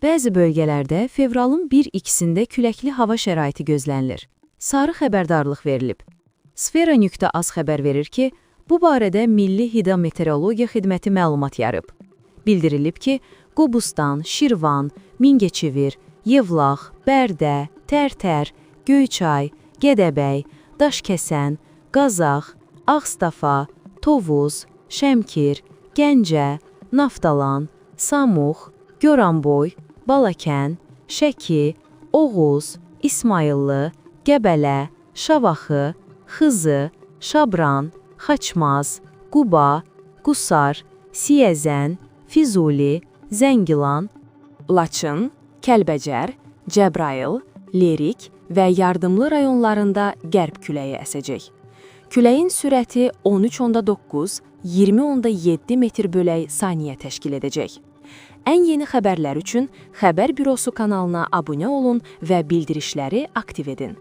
Bəzi bölgələrdə fevralın 1-2-sində küləkli hava şəraiti gözlənilir. Sarı xəbərdarlıq verilib. Sfera.az xəbər verir ki, bu barədə Milli Hidrometeorologiya Xidməti məlumat yarıb. Bildirilib ki, Qobustan, Şirvan, Mingəçevir, Yevlax, Bərdə, Tərtər, Göyçay, Gədəbəy, Daşkəsən, Qazax, Ağstafa, Tovuz, Şəmkir, Gəncə, Naftalan, Samux, Goranboy, Balakən, Şəki, Oğuz, İsmayıllı, Qəbələ, Şavaxı, Xızı, Şabran, Xaçmaz, Quba, Qusar, Siyəzən, Füzuli, Zəngilan, Laçın, Kəlbəcər, Cəbrayıl, Lerik və Yardımlı rayonlarında qərb küləyi əsəcək. Küləyin sürəti 13.9-20.7 metr/saniyə təşkil edəcək. Ən yeni xəbərlər üçün Xəbər Bürosu kanalına abunə olun və bildirişləri aktiv edin.